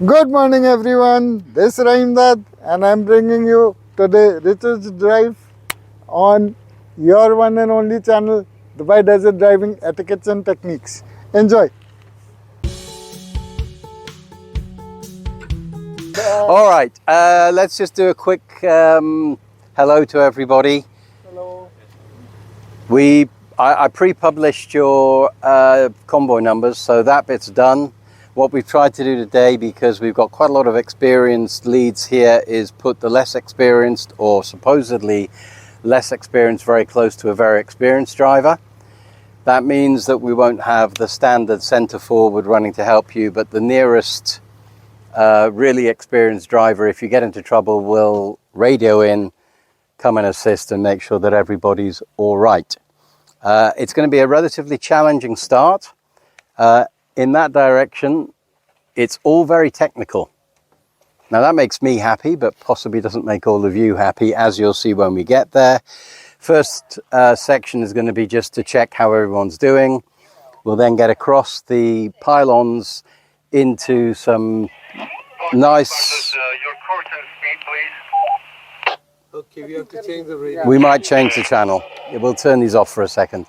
Good morning everyone, this is Rahimdad and I'm bringing you today Richard's Drive on your one and only channel, Dubai Desert Driving Etiquettes and Techniques. Enjoy! All right, let's just do a quick hello to everybody. Hello. I pre-published your convoy numbers, so that bit's done. What we've tried to do today, because we've got quite a lot of experienced leads here, is put the less experienced or supposedly less experienced very close to a very experienced driver. That means that we won't have the standard centre forward running to help you, but the nearest really experienced driver, if you get into trouble, will radio in, come and assist and make sure that everybody's all right. It's going to be a relatively challenging start. In that direction, it's all very technical. Now that makes me happy, but possibly doesn't make all of you happy, as you'll see when we get there. First section is going to be just to check how everyone's doing. We'll then get across the pylons into some nice... Your course and speed, please. Okay, we have to change the radio. We might change the channel. We'll turn these off for a second.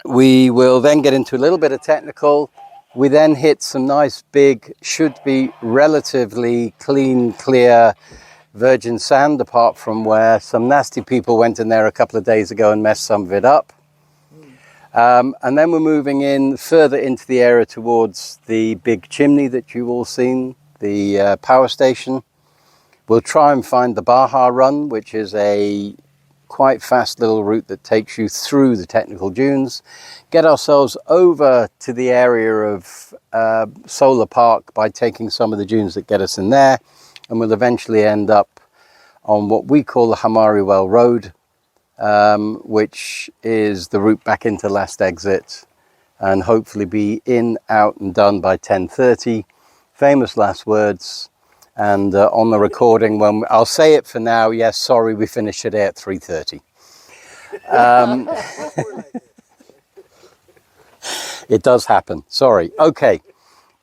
We will then get into a little bit of technical. We then hit some nice big, should be relatively clean, clear virgin sand, apart from where some nasty people went in there a couple of days ago and messed some of it up. And then we're moving in further into the area towards the big chimney that you've all seen, the power station. We'll try and find the Baja Run, which is a quite fast little route that takes you through the technical dunes. Get ourselves over to the area of Solar Park by taking some of the dunes that get us in there. And we'll eventually end up on what we call the Hamari Well Road, which is the route back into last exit, and hopefully be in, out and done by 10:30. Famous last words. And on the recording, when I'll say it for now, yes, sorry, we finished today at 3:30. It does happen, sorry. Okay,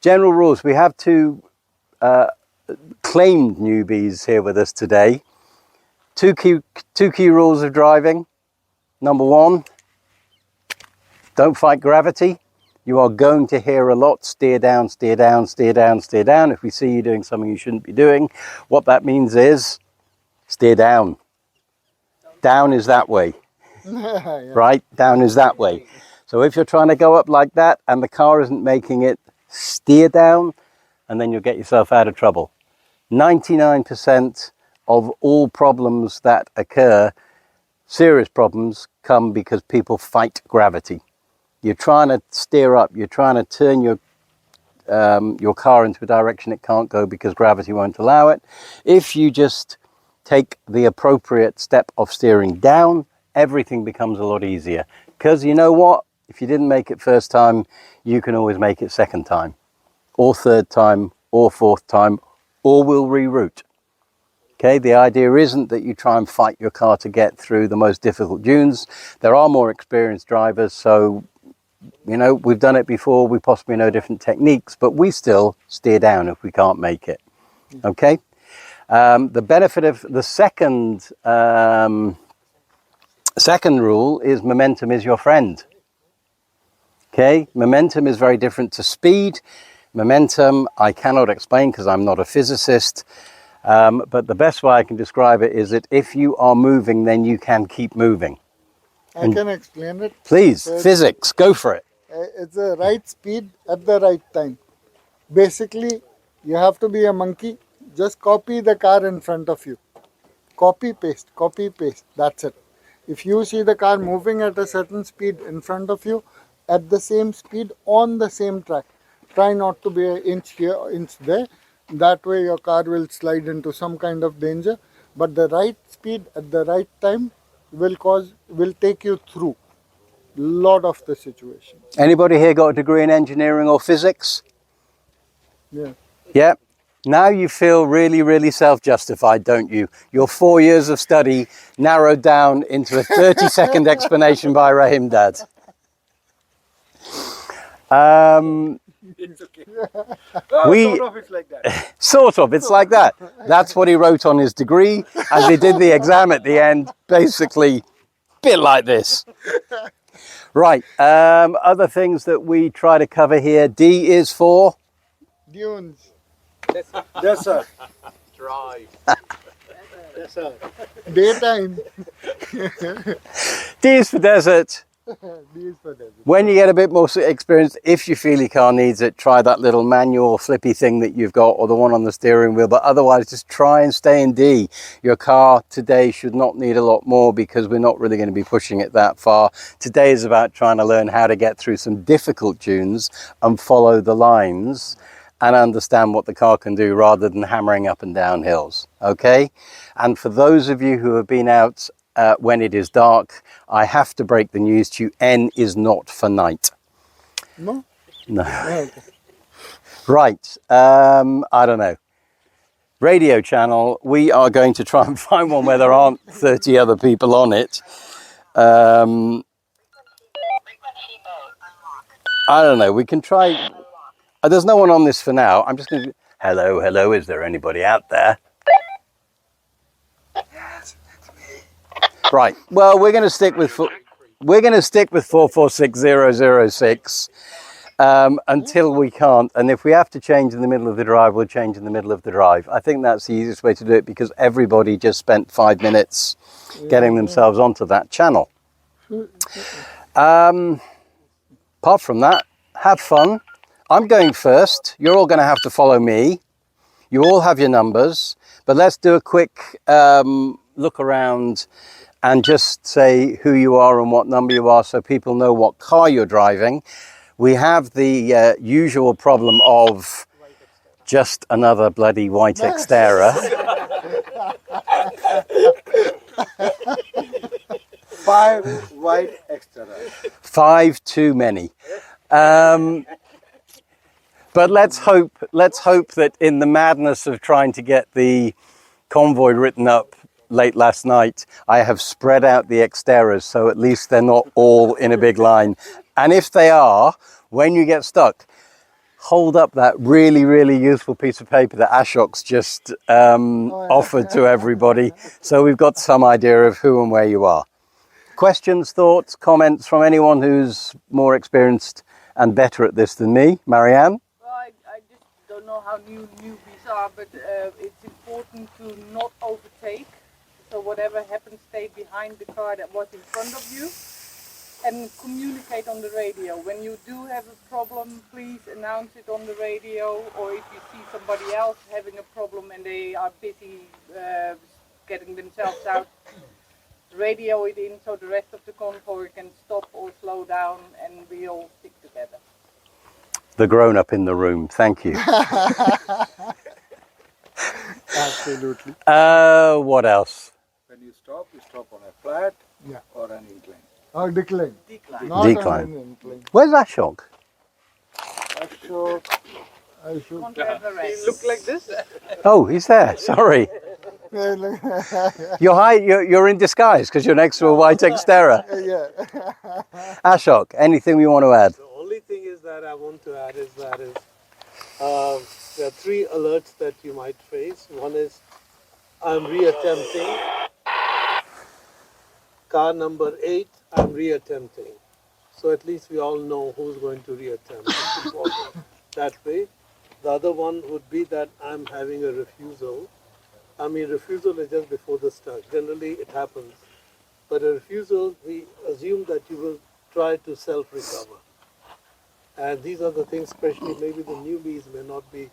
general rules. We have two claimed newbies here with us today. Two key rules of driving. Number one, don't fight gravity. You are going to hear a lot, steer down, steer down, steer down, steer down. If we see you doing something you shouldn't be doing, what that means is steer down. Down is that way, right? Down is that way. So if you're trying to go up like that and the car isn't making it, steer down, and then you'll get yourself out of trouble. 99% of all problems that occur, serious problems, come because people fight gravity. You're trying to steer up, you're trying to turn your car into a direction it can't go because gravity won't allow it. If you just take the appropriate step of steering down, everything becomes a lot easier. Because you know what? If you didn't make it first time, you can always make it second time, or third time, or fourth time, or we'll reroute. Okay, the idea isn't that you try and fight your car to get through the most difficult dunes. There are more experienced drivers, so you know, we've done it before, we possibly know different techniques, but we still steer down if we can't make it. Okay? The benefit of the second rule is momentum is your friend. Okay? Momentum is very different to speed. Momentum, I cannot explain because I'm not a physicist, but the best way I can describe it is that if you are moving, then you can keep moving. I can explain it. Please, So physics, go for it. It's the right speed at the right time. Basically, you have to be a monkey. Just copy the car in front of you. Copy, paste, that's it. If you see the car moving at a certain speed in front of you, at the same speed on the same track, try not to be an inch here, inch there. That way your car will slide into some kind of danger. But the right speed at the right time will take you through a lot of the situations. Anybody here got a degree in engineering or physics? Yeah. Yeah. Now you feel really, really self-justified, don't you? Your 4 years of study narrowed down into a 30-second explanation by Rahimdad. It's okay. We Sort of, it's like that. sort of, it's like that. That's what he wrote on his degree as he did the exam at the end, basically, bit like this. Right, other things that we try to cover here. D is for Dunes. Desert. Drive. Desert. Daytime. D is for desert. These for desert. When you get a bit more experience, if you feel your car needs it, try that little manual flippy thing that you've got or the one on the steering wheel. But otherwise, just try and stay in D. Your car today should not need a lot more because we're not really going to be pushing it that far. Today is about trying to learn how to get through some difficult dunes and follow the lines and understand what the car can do rather than hammering up and down hills. Okay? And for those of you who have been out when it is dark, I have to break the news to you. N is not for night. No? No. Okay. Right. I don't know. Radio channel. We are going to try and find one where there aren't 30 other people on it. I don't know. We can try. There's no one on this for now. I'm just going to. Hello, hello. Is there anybody out there? Right. Well, we're going to stick with 446006 until we can't. And if we have to change in the middle of the drive, we'll change in the middle of the drive. I think that's the easiest way to do it because everybody just spent 5 minutes getting themselves onto that channel. Apart from that, have fun. I'm going first. You're all going to have to follow me. You all have your numbers, but let's do a quick look around and just say who you are and what number you are so people know what car you're driving. We have the usual problem of just another bloody white Xterra. 5 white extra. 5 too many. But let's hope that in the madness of trying to get the Convoy written up late last night, I have spread out the Xterras so at least they're not all in a big line. And if they are, when you get stuck, hold up that really, really useful piece of paper that Ashok's just offered to everybody so we've got some idea of who and where you are. Questions, thoughts, comments from anyone who's more experienced and better at this than me? Marianne? Well, I just don't know how newbies are, but it's important to not overtake. So whatever happens, stay behind the car that was in front of you and communicate on the radio. When you do have a problem, please announce it on the radio, or if you see somebody else having a problem and they are busy getting themselves out, radio it in so the rest of the convoy can stop or slow down and we all stick together. The grown-up in the room, thank you. Absolutely. What else? When you stop on a flat Yeah. or an incline. Or decline. Decline. Not Decline. an incline. Where's Ashok? I should. Want to have a race. Look like this? Oh, he's there, sorry. You're in disguise because you're next to a white Xterra. Yeah. Ashok, anything you want to add? The only thing is that I want to add is that there are 3 alerts that you might face. One is I'm reattempting. Car number 8, I'm reattempting. So at least we all know who's going to reattempt. It's important that way. The other one would be that I'm having a refusal. I mean, refusal is just before the start. Generally, it happens. But a refusal, we assume that you will try to self-recover. And these are the things, especially maybe the newbies may not be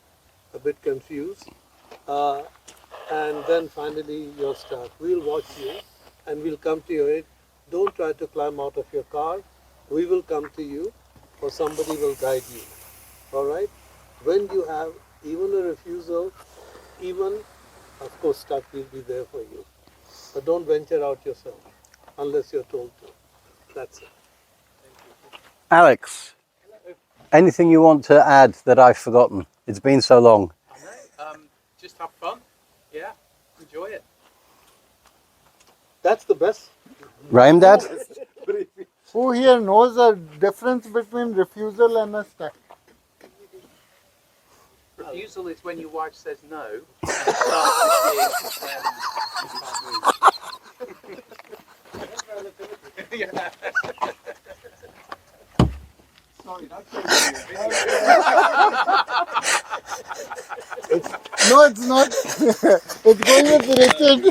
a bit confused. And then finally, your start. We'll watch you and we'll come to your aid. Don't try to climb out of your car. We will come to you or somebody will guide you. All right? When you have even a refusal, even, of course, start will be there for you. But don't venture out yourself unless you're told to. That's it. Alex, anything you want to add that I've forgotten? It's been so long. No, just have fun. Yeah, enjoy it. That's the best. Rahim, Dad? Who here knows the difference between refusal and a stack? Refusal is when your wife says no. And starts with you when you can't move. Sorry, not No, it's not. It's going with Richard.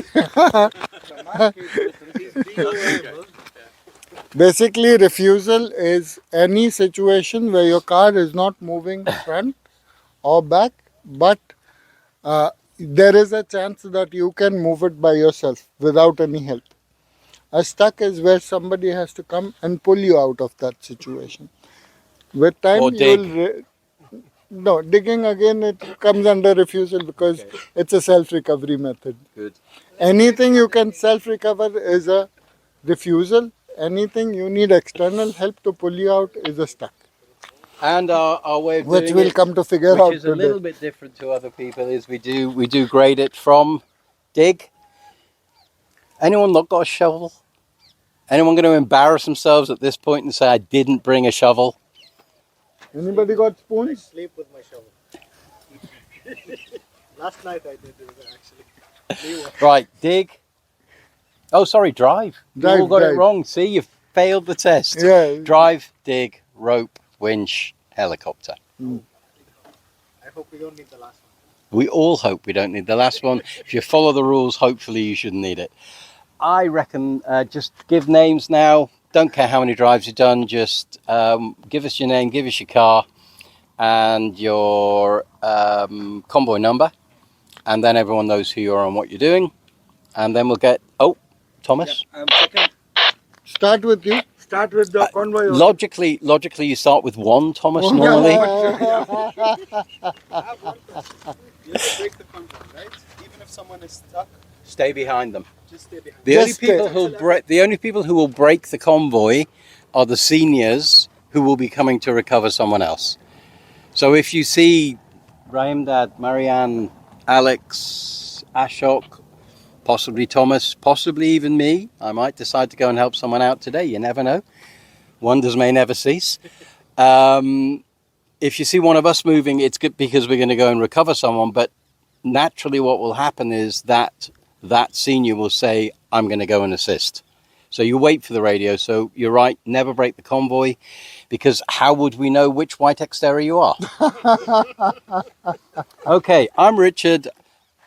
Basically, refusal is any situation where your car is not moving front or back, but there is a chance that you can move it by yourself without any help. A stuck is where somebody has to come and pull you out of that situation. With time, Or dig. No, digging again, it comes under refusal because it's a self-recovery method. Good. Anything you can self-recover is a refusal. Anything you need external help to pull you out is a stuck. And our way of Which doing we'll it, come to figure out which is a today. little bit different to other people, is we do grade it from dig. Anyone not got a shovel? Anyone going to embarrass themselves at this point and say, I didn't bring a shovel? Anybody got spoons? Sleep with my shovel. Last night I did it actually. Right, dig. Oh, sorry, drive. You all got it wrong. See, you failed the test. Yeah. Drive, dig, rope, winch, helicopter. I hope we don't need the last one. We all hope we don't need the last one. If you follow the rules, hopefully you shouldn't need it. I reckon just give names now. Don't care how many drives you've done. Just give us your name, give us your car and your convoy number. And then everyone knows who you are and what you're doing. And then we'll get... Oh, Thomas? second. Start with you. Start with the convoy. Logically, you start with one, Thomas, normally. You have to break the convoy, right? Even if someone is stuck, Stay behind them. just stay behind. The Just only people who will break the convoy are the seniors who will be coming to recover someone else. So if you see Rahim Dad, Marianne, Alex, Ashok, possibly Thomas, possibly even me, I might decide to go and help someone out today. You never know. Wonders may never cease. If you see one of us moving, it's good because we're going to go and recover someone. But naturally what will happen is that senior will say, I'm going to go and assist. So you wait for the radio. So you're right, never break the convoy, because how would we know which white Xterra you are? Okay, I'm Richard.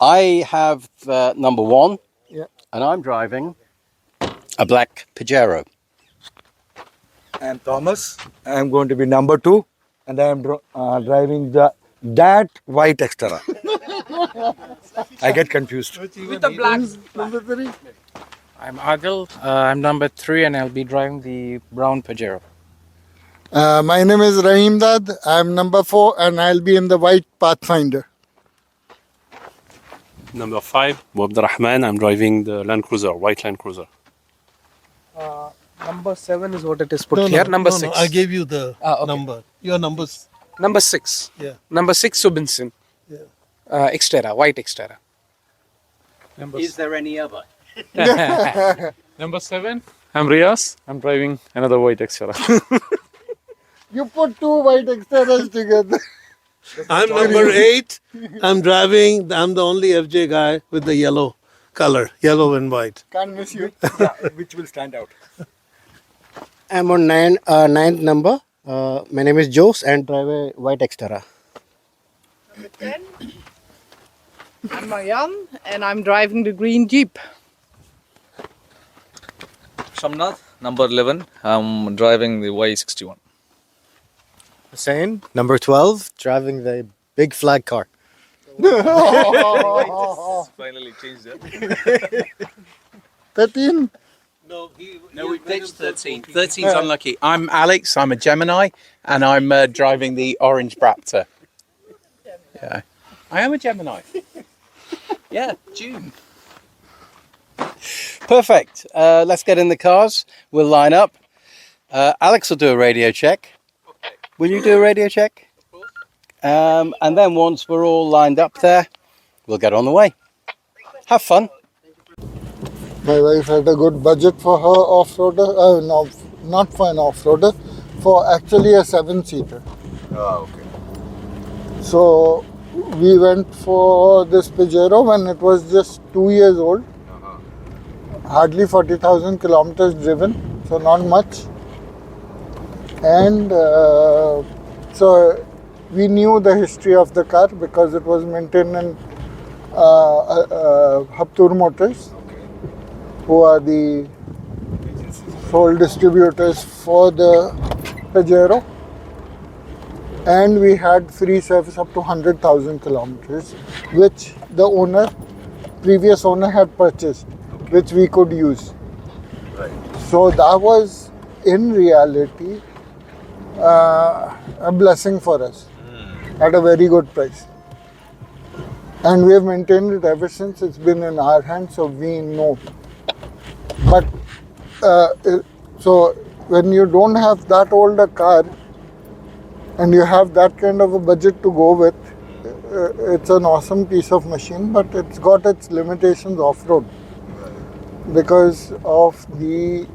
I have number one, and I'm driving a black Pajero. And Thomas, I am going to be number 2, and I am driving that white Xterra. I get confused. With the black. Number 3. I'm Adil. I'm number 3 and I'll be driving the brown Pajero. My name is Rahim Dad. I'm number 4 and I'll be in the white Pathfinder. Number 5, Abd Rahman. I'm driving the Land Cruiser, white Land Cruiser. Number 7 is what it is put here. Number 6. I gave you the okay. number. Your numbers. Number 6. Yeah. Number 6, Subinson. Yeah. Xterra, white Xterra. Is there any other? Number 7, I'm Riaz. I'm driving another white Xterra. You put 2 white Xterras together. I'm number 8. I'm driving. I'm the only FJ guy with the yellow color, yellow and white. Can't miss you. Which will stand out. I'm on 9th number. My name is Jose and drive a white Xterra. Number 10. I'm Marianne and I'm driving the green Jeep. Shamnath, number 11. I'm driving the Y61. Hussein, number 12, driving the big flag car. Finally changed it. 13. No, we ditched 13. 13's unlucky. I'm Alex, I'm a Gemini, and I'm driving the orange Braptor. Yeah. I am a Gemini. Yeah, June. Perfect. Let's get in the cars. We'll line up. Alex will do a radio check. Okay. Will you do a radio check? Of course. And then once we're all lined up there, we'll get on the way. Have fun. My wife had a good budget for her off-roader. No, not for an off-roader. For actually a 7-seater. Oh, okay. So we went for this Pajero when it was just 2 years old. Hardly 40,000 kilometers driven, so not much. And so we knew the history of the car because it was maintained in Haptur Motors, who are the sole distributors for the Pajero. And we had free service up to 100,000 kilometers, which the previous owner had purchased, which we could use. Right. So that was in reality a blessing for us at a very good price. And we have maintained it ever since. It's been in our hands, so we know. But so when you don't have that old a car and you have that kind of a budget to go with, it's an awesome piece of machine, but it's got its limitations off-road because of the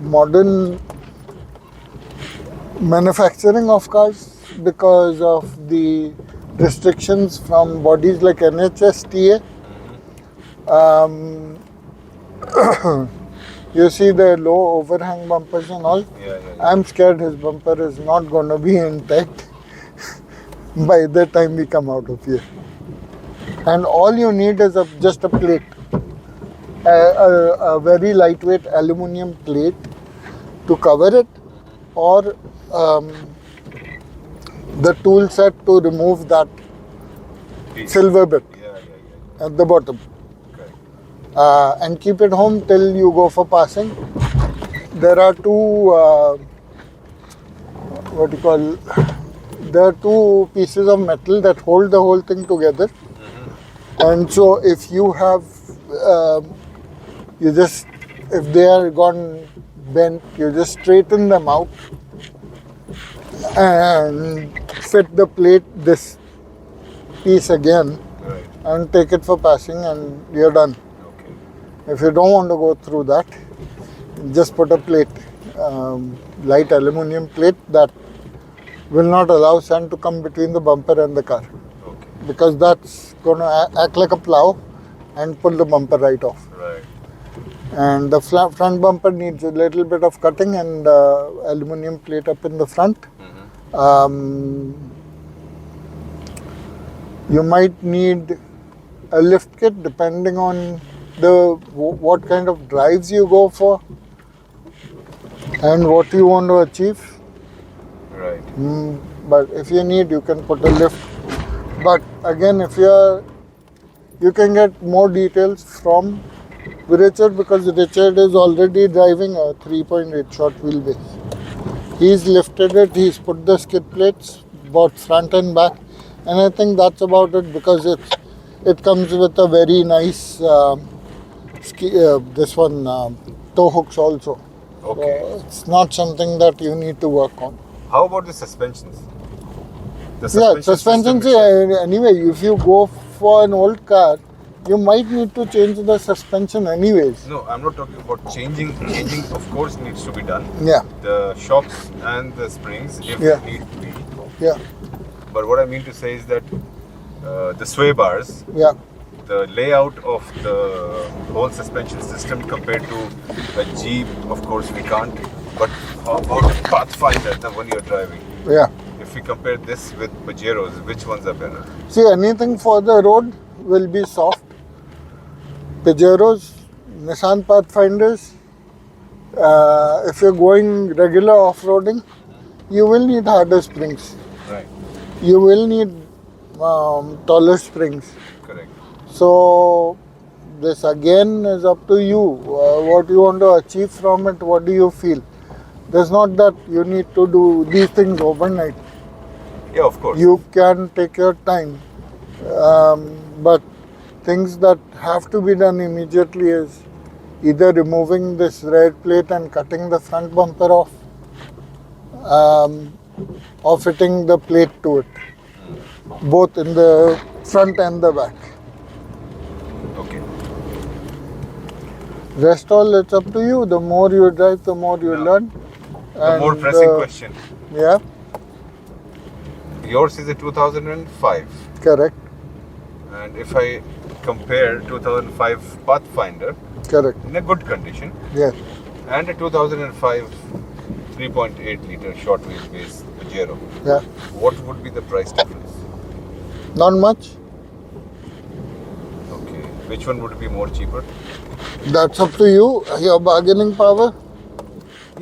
modern manufacturing of cars, because of the restrictions from bodies like NHSTA. You see the low overhang bumpers and all. I'm scared his bumper is not going to be intact by the time we come out of here. And all you need is just a plate, a very lightweight aluminium plate to cover it, or the tool set to remove that silver bit at the bottom. And keep it home till you go for passing. There are two pieces of metal that hold the whole thing together. And so if you have, if they are gone bent, you just straighten them out and fit the plate, this piece again, and take it for passing, and you're done. If you don't want to go through that, just put a plate, light aluminium plate that will not allow sand to come between the bumper and the car. Because that's going to act like a plow and pull the bumper right off. Right. And the front bumper needs a little bit of cutting and aluminium plate up in the front. You might need a lift kit depending on what kind of drives you go for and what you want to achieve. Right. But if you need, you can put a lift. But again, you can get more details from Richard, because Richard is already driving a 3.8 short wheelbase. He's lifted it, he's put the skid plates both front and back, and I think that's about it, because it comes with a very nice tow hooks also. Okay. So it's not something that you need to work on. How about the suspensions? Suspension. Anyway, if you go for an old car, you might need to change the suspension anyways. No, I'm not talking about changing. Changing, of course, needs to be done. Yeah. The shocks and the springs, if need to be. Yeah. But what I mean to say is that the sway bars, the layout of the whole suspension system compared to a Jeep, of course we can't. But how about Pathfinder, the one you're driving? Yeah. If we compare this with Pajeros, which ones are better? See, anything for the road will be soft. Pajeros, Nissan Pathfinders, if you're going regular off-roading, you will need harder springs. Right. You will need taller springs. Correct. So this again is up to you. What you want to achieve from it, what do you feel? There's not that you need to do these things overnight. Yeah, of course. You can take your time. But things that have to be done immediately is either removing this rear plate and cutting the front bumper off, or fitting the plate to it, both in the front and the back. Okay. Rest all, it's up to you. The more you drive, the more you learn. The more pressing question. Yeah. yours is a 2005. Correct. And if I compare 2005 Pathfinder Correct. in a good condition Yes. and a 2005 3.8 liter short wheelbase Pajero, Yeah. what would be the price difference? Not much. Okay. Which one would be more cheaper? That's up to you. Your bargaining power.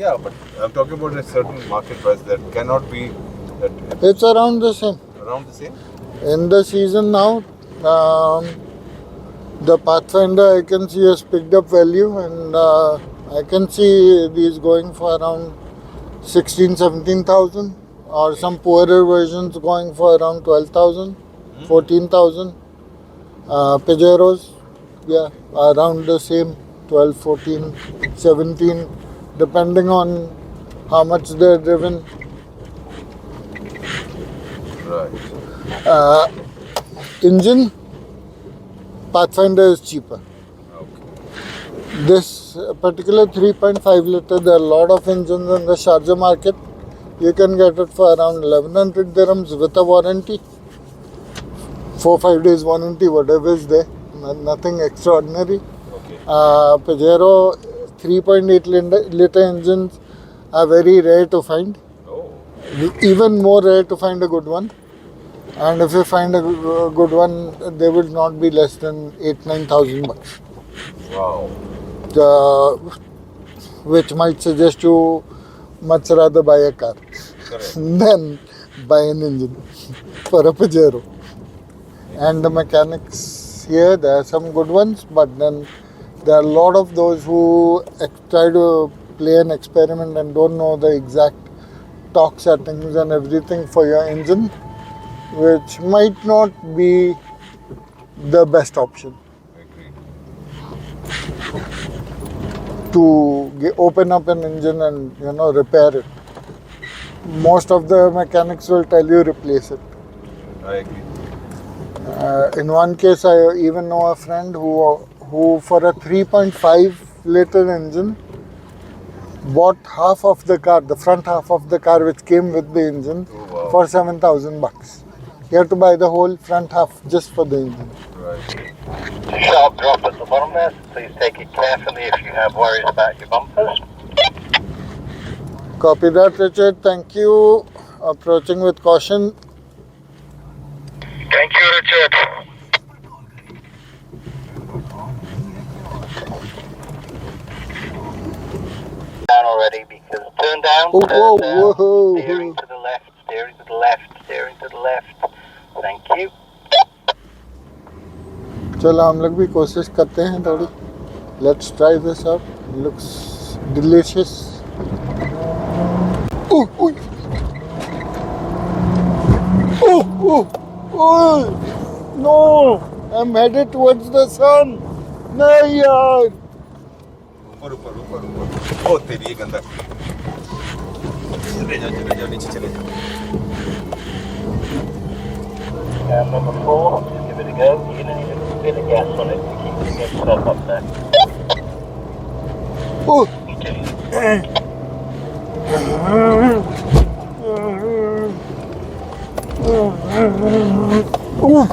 Yeah, but I'm talking about a certain market price that cannot be that It's around the same. around the same. In the season now, the Pathfinder I can see has picked up value, and I can see these going for around 16,000-17,000, or some poorer versions going for around 12,000, 14,000. Pajeros, yeah, around the same, 12, 14, 17, depending on how much they're driven. Right. Engine, Pathfinder is cheaper. Okay. This particular 3.5 liter, there are a lot of engines in the Sharjah market. You can get it for around 1100 dirhams with a warranty. 4-5 days warranty, whatever is there. Nothing extraordinary. Okay. Pajero 3.8 liter engines are very rare to find. Oh. Even more rare to find a good one. And if you find a good one, they will not be less than 8,000-9,000 bucks. Wow. Which might suggest you much rather buy a car than buy an engine for a Pajero. And the mechanics here, there are some good ones, but then there are a lot of those who try to play an experiment and don't know the exact torque settings and everything for your engine, which might not be the best option. To open up an engine and repair it. Most of the mechanics will tell you replace it. I agree. In one case, I even know a friend who for a 3.5 liter engine bought half of the car, the front half of the car which came with the engine, for 7,000 bucks. He had to buy the whole front half just for the engine. Right. Sharp drop at the bottom there, so please take it carefully if you have worries about your bumpers. Copy that, Richard. Thank you. Approaching with caution. Thank you, Richard. Down already because turn down, Oh, turn whoa, down, whoa. steering to the left, steering to the left, steering to the left. Thank you. चलो हम लोग भी कोशिश करते हैं थोड़ी. Let's try this out. Looks delicious. Oh, oh. Oh, oh. No, I'm headed towards the sun. नहीं यार. ऊपर. ओ तेरी ये गंदा. चले जाओ नीचे चले जाओ. Number 4, just give it a go. You're going to need a bit of gas on it to keep yourself up there. Oh. Oof.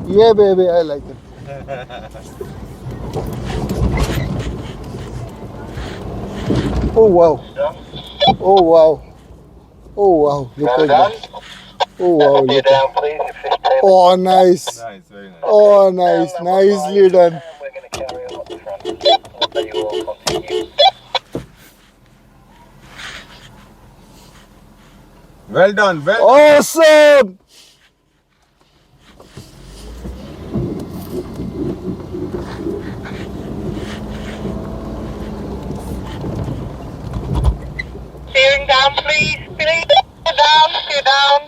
Yeah, baby, I like it. Oh wow. Oh wow. Oh wow. Look at that. Oh wow. Look at that. Oh nice. Nice, very nice. Oh nice. Nicely done. We're going to carry on up the front. We'll let you all continue. Well done. Well. Awesome. Steering down, please. Please. Steer down.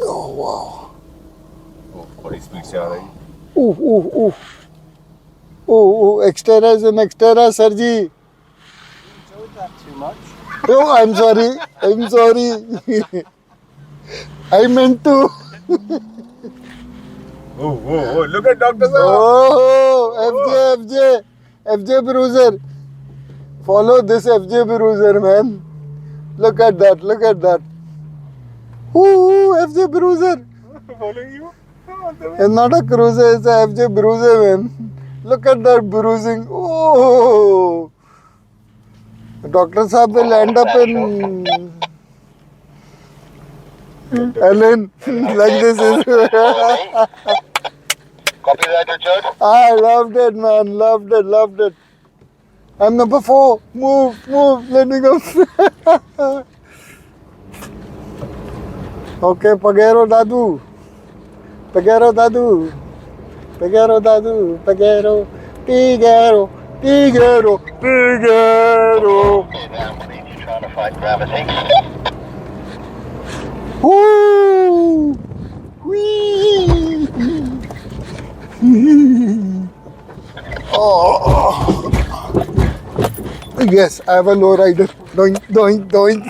Oh wow. Oh, बड़ी speed से आ रही. Ooh, ooh, ooh. Oh, Xterra is an Xterra, Sarji. Enjoyed that too much. Oh, I'm sorry. I'm sorry. I meant to. Oh, look at Dr. Saab. Oh, FJ Bruiser. Follow this FJ Bruiser, man. Look at that, look at that. Ooh, FJ Bruiser. Following you? It's not a cruiser, it's a FJ Bruiser, man. Look at that bruising. Oh. Dr. Saab will end up in Ellen. Like this is. Copy that, Richard. I loved it, man. Loved it, loved it. I'm number 4. Move, move. Let me go. Okay, Pagero Dadu. Pagero Dadu. Pagero Dadu. Pagero. Pigero. Pigero. Pigero. Okay, now please, you're trying to fight gravity. Woo! Whee! Oh. Yes, I have a low rider. Doink, doink, doink.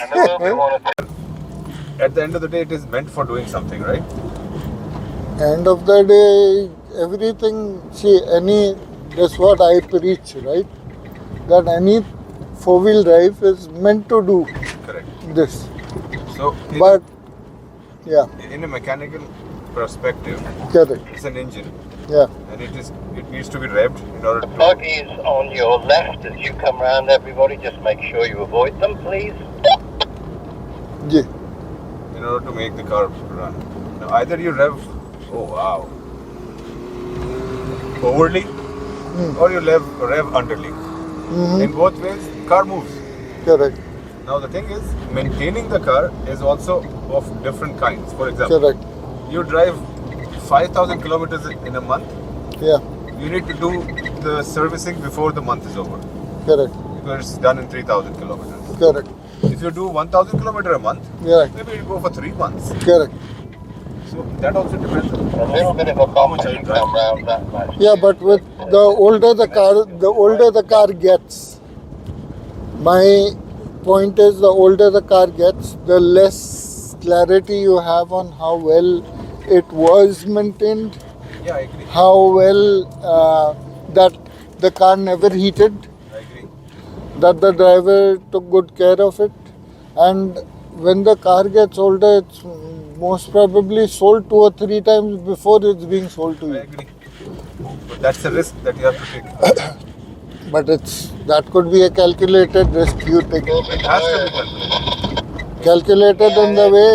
At the end of the day, it is meant for doing something, right? End of the day, everything, that's what I preach, right? That any four-wheel drive is meant to do Correct. this. So, But, yeah, in a mechanical perspective, correct. it's an engine, Yeah, and it needs to be revved in order to. Buggy is on your left as you come round, everybody. Just make sure you avoid them, please. yeah. In order to make the car run. Now, either you rev, oh wow, overly, or you rev underly. In both ways, car moves. Correct, Now the thing is, maintaining the car is also of different kinds. For example, correct. you drive 5,000 kilometers in a month. Yeah, You need to do the servicing before the month is over, correct, because it's done in 3,000 kilometers. correct. If you do 1,000 kilometers a month, Yeah, maybe you go for 3 months. correct. So that also depends A on little bit of a how much bump as you you drive. come round that much. Yeah, but with the older the car gets, my point is the older the car gets, the less clarity you have on how well it was maintained, Yeah, I agree. how well that the car never heated, I agree. that the driver took good care of it, and when the car gets older, it's most probably sold 2 or 3 times before it's being sold to I you. agree. But that's the risk that you have to take. But that could be a calculated risk you take. It has to be calculated. Calculated in the way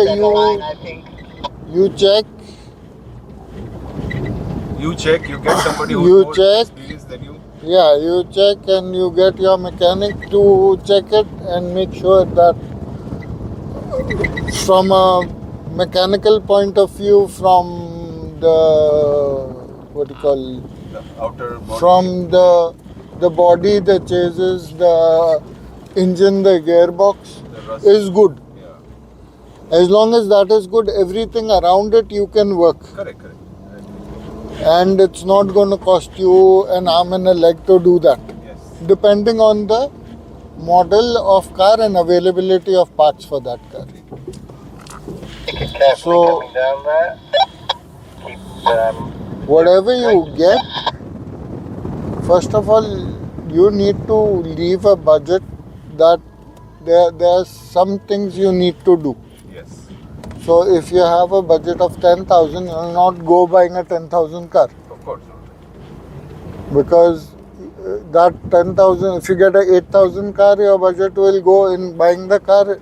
you check, You check, you get somebody who's You more check. experienced than you. yeah, you check and you get your mechanic to check it and make sure that from a mechanical point of view, from the what do you call, The outer body. from the body, the chases, the engine, the gearbox The rust. is good. Yeah. As long as that is good, everything around it you can work. Correct, correct. And it's not going to cost you an arm and a leg to do that, Yes. depending on the model of car and availability of parts for that car. Carefully So- coming down there. Keep Whatever you get, first of all, you need to leave a budget that there are some things you need to do. Yes. So if you have a budget of 10,000, you will not go buying a 10,000 car, Of course not. because that 10,000, if you get a 8,000 car, your budget will go in buying the car,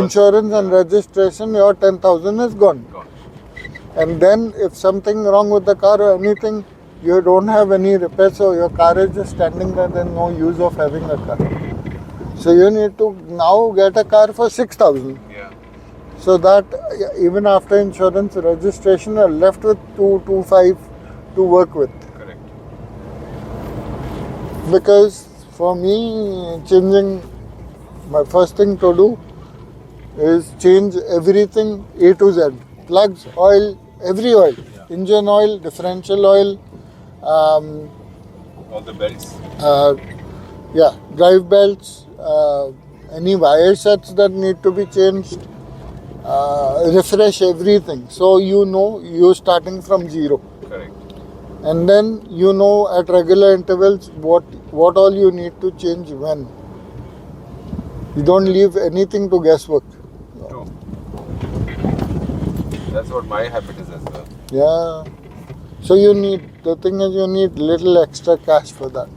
insurance and registration, your 10,000 is gone. Gone. And then if something wrong with the car or anything, you don't have any repair, so your car is just standing there, then no use of having a car. So you need to now get a car for 6,000. Yeah. So that even after insurance registration, you're left with 225 to work with. Correct. Because for me, changing, my first thing to do is change everything A to Z. Plugs, oil, every oil. Engine oil, differential oil, All the belts. drive belts, any wire sets that need to be changed, refresh everything. So you know you're starting from zero. Correct. and then you know at regular intervals what all you need to change when. You don't leave anything to guesswork. True. That's what my habit is as well. Yeah. So the thing is you need little extra cash for that.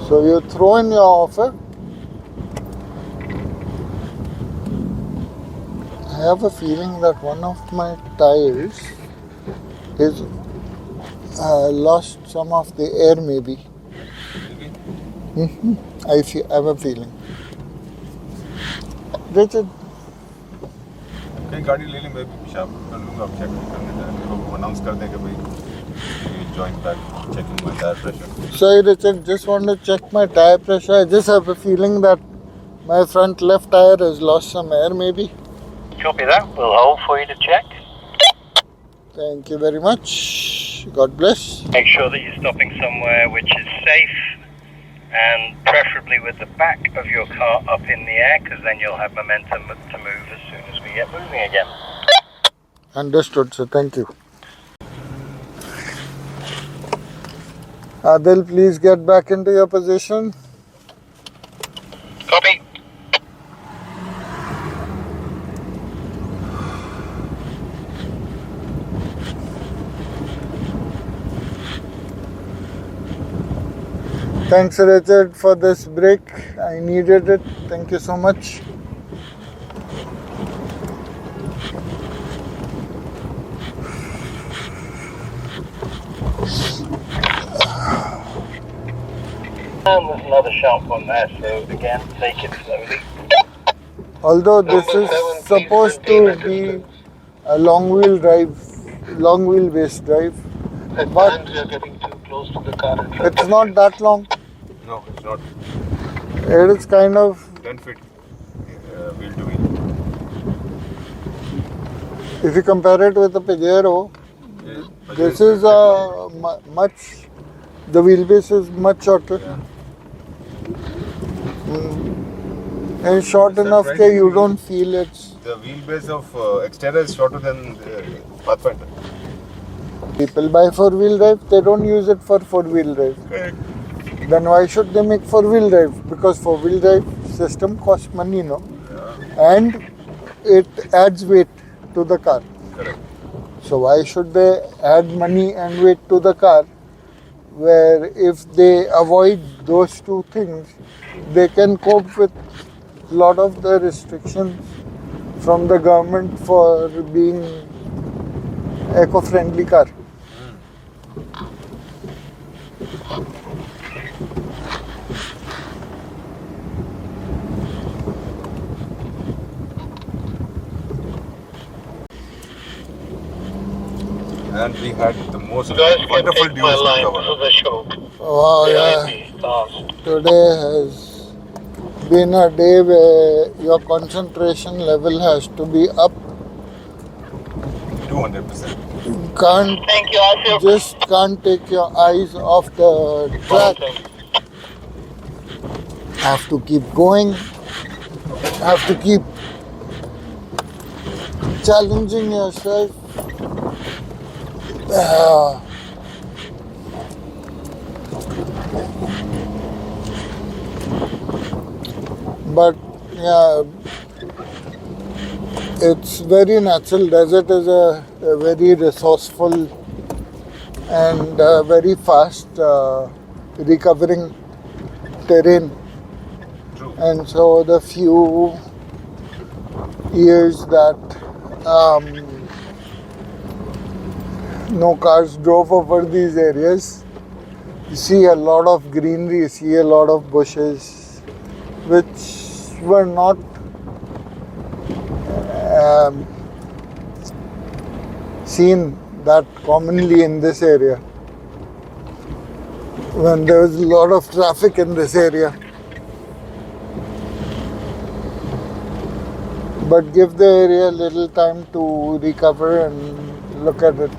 So you throw in your offer. I have a feeling that one of my tires is lost some of the air maybe. I have a feeling. Richard. कहीं गाड़ी ले लें मैं भी पेशाब कर लूँगा अब चेक करने जाए तो अनाउंस कर दें कि भाई you join back checking my tire pressure. Sorry Richard, just want to check my tire pressure. I just have a feeling that my front left tire has lost some air maybe. Copy that. We'll hold for you to check. Thank you very much. God bless. Make sure that you're stopping somewhere which is safe and preferably with the back of your car up in the air because then you'll have momentum to move as soon as we get moving again. Understood, sir. Thank you. Adil, please get back into your position. Copy. Thanks, Richard, for this break. I needed it. Thank you so much. And there's another sharp one there, so again, take it slowly. Although this is supposed to be a long wheelbase drive, but we are getting too close to the car. it's not that long. No, it's not. It is kind of 10 feet wheel to wheel. If you compare it with the Pajero, this is the wheelbase is much shorter. And short enough that you don't feel it. The wheelbase of Xterra is shorter than the Pathfinder. People buy four-wheel drive, they don't use it for four-wheel drive. Correct. Then why should they make four-wheel drive? Because four-wheel drive system costs money, no? Yeah. And it adds weight to the car. Correct. So why should they add money and weight to the car, where if they avoid those two things, they can cope with a lot of the restrictions from the government for being eco-friendly car. And we had the most wonderful dunes to cover. Wow, yeah. Today has been a day where your concentration level has to be up. 200%. You can't take your eyes off the track. Have to keep going. Have to keep challenging yourself. But yeah, it's very natural. Desert is a very resourceful and very fast recovering terrain. True. And so the few years that no cars drove over these areas, you see a lot of greenery, you see a lot of bushes, which were not seen that commonly in this area when there was a lot of traffic in this area. But give the area a little time to recover and look at it.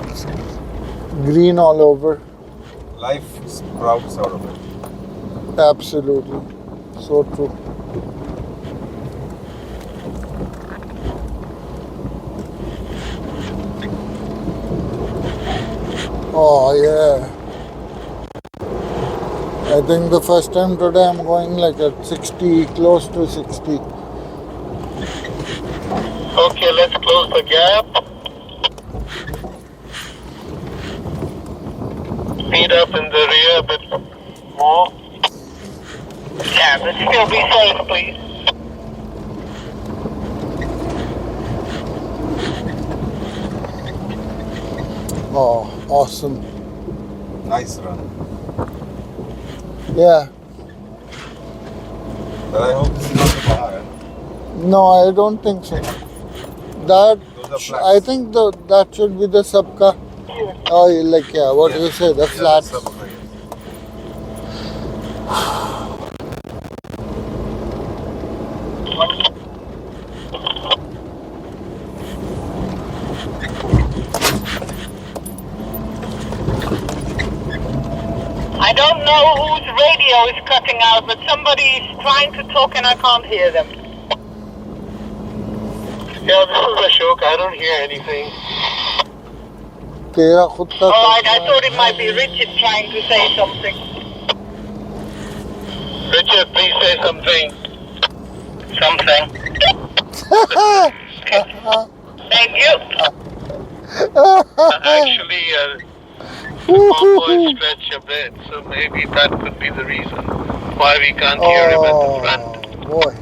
It's green all over. Life sprouts out of it. Absolutely. So true. Oh yeah. I think the first time today I'm going like at 60, close to 60. Okay, let's close the gap. Speed up in the rear a bit more. Yeah, but still be safe, please. Oh, awesome. Nice run. Yeah. But I hope this is not the Bahar. No, I don't think so. That Those are flats. I think that should be the sabka. Oh, like yeah, what Yeah. you say, the Yeah, flats. that's Sabha, yes. I don't know whose radio is cutting out, but somebody is trying to talk and I can't hear them. Yeah, this is Ashok. I don't hear anything. तेरा खुद का Oh, I thought it might be Richard trying to say something. Richard, please say something. Something. Thank you. Actually, the convoy stretch a bit, so maybe that could be the reason why we can't hear him at the front. Boy.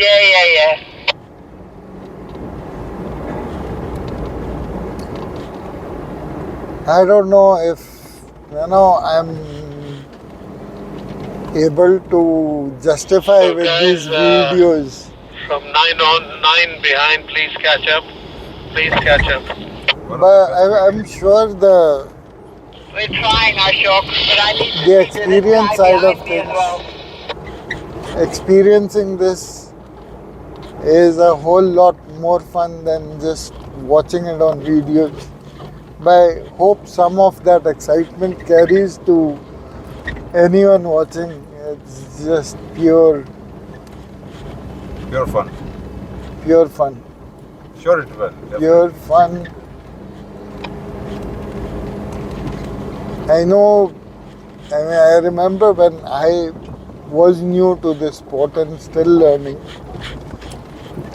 Yeah. I don't know if I'm able to justify So with guys, these videos. From 9 on, 9 behind, please catch up. Please catch up. But I'm sure We're trying, Ashok, but I need to the see this guy experience side of behind me as well. experiencing this is a whole lot more fun than just watching it on videos. But I hope some of that excitement carries to anyone watching. It's just pure fun. Pure fun. Sure it will. Definitely. Pure fun. I know, I remember when I was new to this sport and still learning.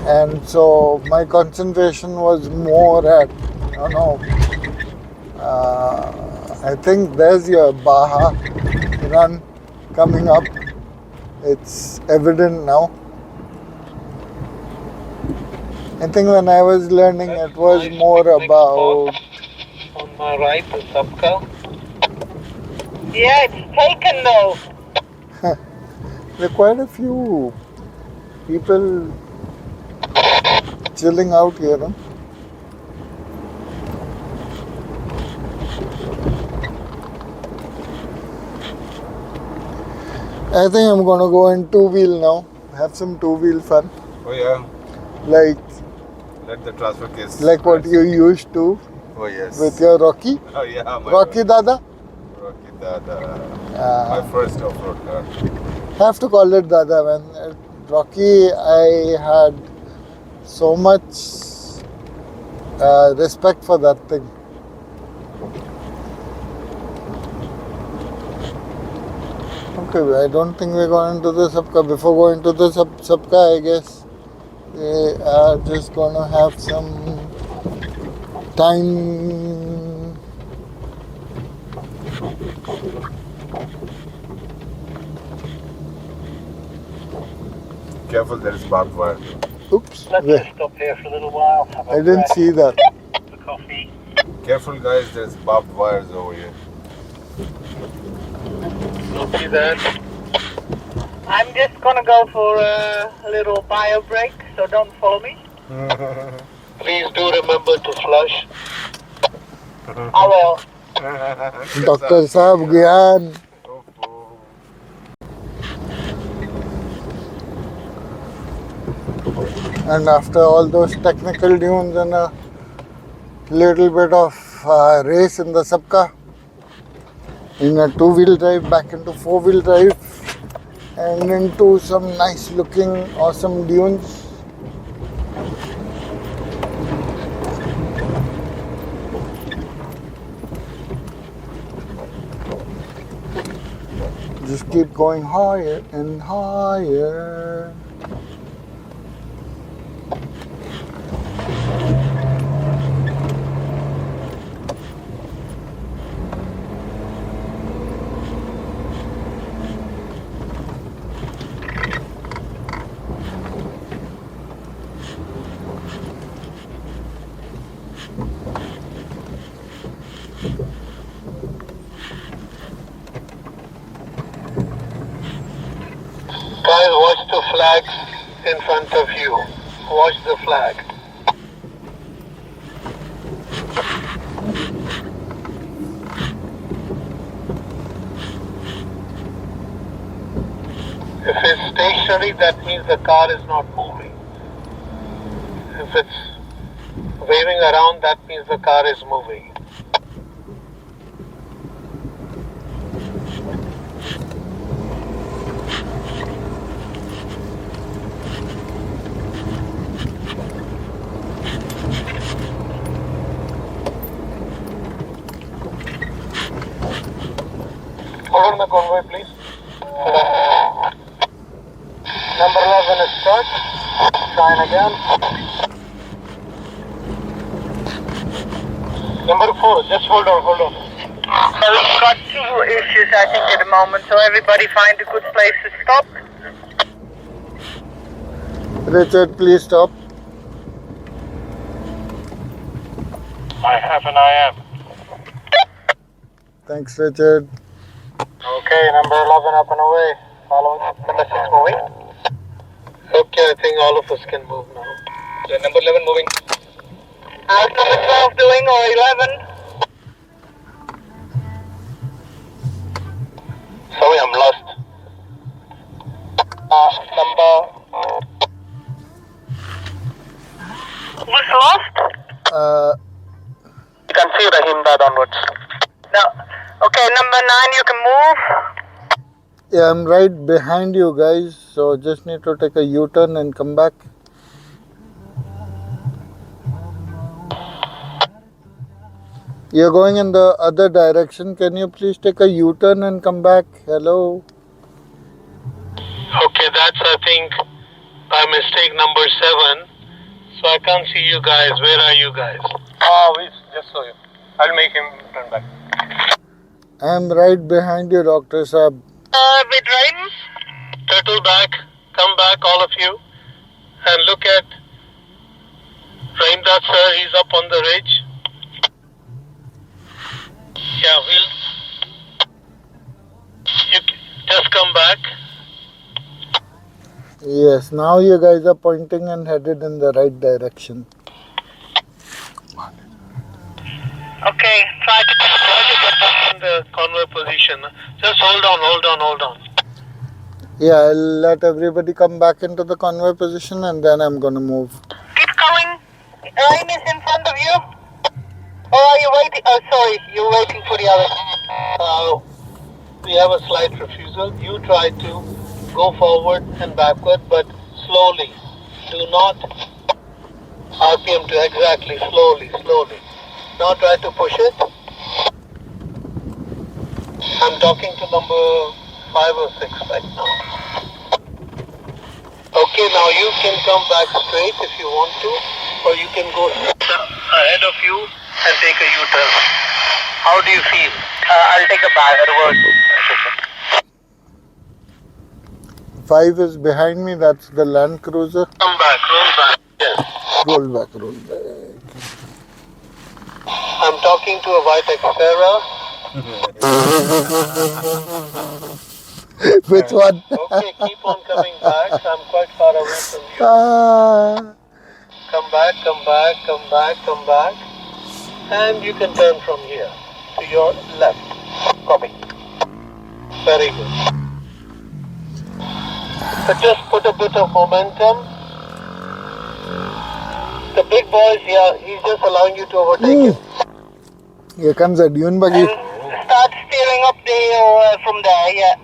And so my concentration was more at, I think there's your Baha run coming up. It's evident now. I think when I was learning, it was more about... On my right, the Sabka. Yeah, it's taken though. There are quite a few people chilling out here. Huh? I think I'm gonna go in two-wheel now. Have some two-wheel fun. Oh yeah. Like Let the transfer case. Like what you used to. Oh yes. With your Rocky. Oh yeah. Rocky Dada. Rocky Dada. My first off-road car. Have to call it Dada, man. Rocky, I had so much respect for that thing. Okay, I don't think we're going to the Sabka. Before going to the Sabka, I guess we are just going to have some time. Careful, there is barbed wire. Oops. Let's just stop here for a little while. Have a I didn't see that. the coffee. Careful, guys, there's barbed wires over here. See that? I'm just gonna go for a little bio break, so don't follow me. Please do remember to flush. I will. Dr. Saab Gyan. And after all those technical dunes and a little bit of race in the Sabka, in a two-wheel drive back into four-wheel drive and into some nice looking awesome dunes. Just keep going higher and higher. Guys, watch the flags in front of you. Watch the flag. If it's stationary, that means the car is not moving. If it's waving around, that means the car is moving. Hold on the convoy, please. Number 11 is stuck. Sign again. Number 4, just hold on. So we've got 2 issues, I think, at the moment. So everybody find a good place to stop. Richard, please stop. I have an IM. Thanks, Richard. Okay, number 11 up and away. Follow number 6 moving. Okay, I think all of us can move now. So number 11 moving. How's number 12 doing, or 11? Sorry, I'm lost. Number... Who's lost? You can see Rahim that onwards. Now, okay, number 9, you can move. Yeah, I'm right behind you guys, so just need to take a U-turn and come back. You're going in the other direction. Can you please take a U-turn and come back? Hello? Okay, that's, I think, by mistake number 7. So I can't see you guys. Where are you guys? Oh, we just saw you. I'll make him turn back. I'm right behind you, Dr. Saab. With Rahim, turtle back, come back, all of you, and look at Rahim Das sir, he's up on the ridge. Yeah, you just come back. Yes, now you guys are pointing and headed in the right direction. Okay, try to get back in the convoy position. Just hold on. Yeah, I'll let everybody come back into the convoy position and then I'm gonna move. Keep going. Rahim is in front of you. Or are you waiting? Oh, sorry, you're waiting for the other. We have a slight refusal. You try to go forward and backward, but slowly. Do not RPM to exactly, slowly. Now try to push it. I'm talking to number 5 or 6 right now. Okay, now you can come back straight if you want to, or you can go ahead of you and take a U-turn. How do you feel? I'll take a backward. 5 is behind me, that's the Land Cruiser. Come back, roll back. Yes. Roll back. I'm talking to a white Xterra. Which one? Okay, keep on coming back. I'm quite far away from you. Come back. And you can turn from here to your left. Copy. Very good. So just put a bit of momentum. The big boys, yeah, he's just allowing you to overtake him. Here comes a Dune buggy. And start steering up the hill from there, yeah.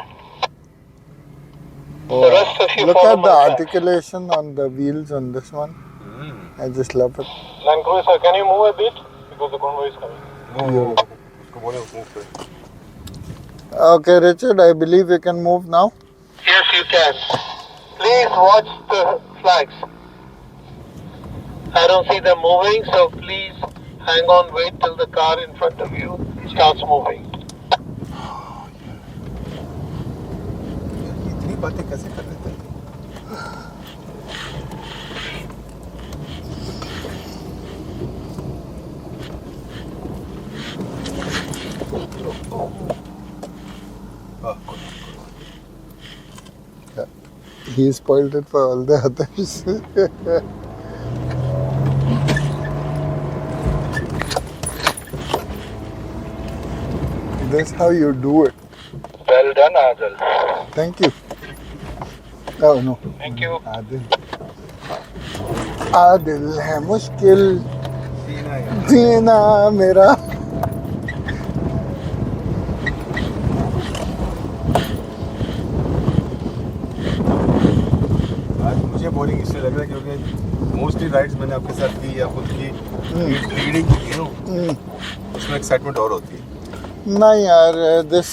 Oh, The rest of you look follow at the my track. articulation on the wheels on this one. I just love it. Land Cruiser, can you move a bit? Because the convoy is coming. Okay, Richard, I believe we can move now. Yes, you can. Please watch the flags. I don't see them moving, so please hang on, wait till the car in front of you starts moving. इतनी बातें कैसे कर लेते हैं? He spoiled it for all the others. That's how you do it. Well done, Adil. Thank you. Oh no. Thank you. Adil है मुश्किल जीना मेरा. आज मुझे बोरिंग इसलिए लग रहा है क्योंकि मोस्टली राइड्स मैंने आपके साथ की या खुद की रीडिंग की उसमें एक्साइटमेंट और होती है. नहीं यार, this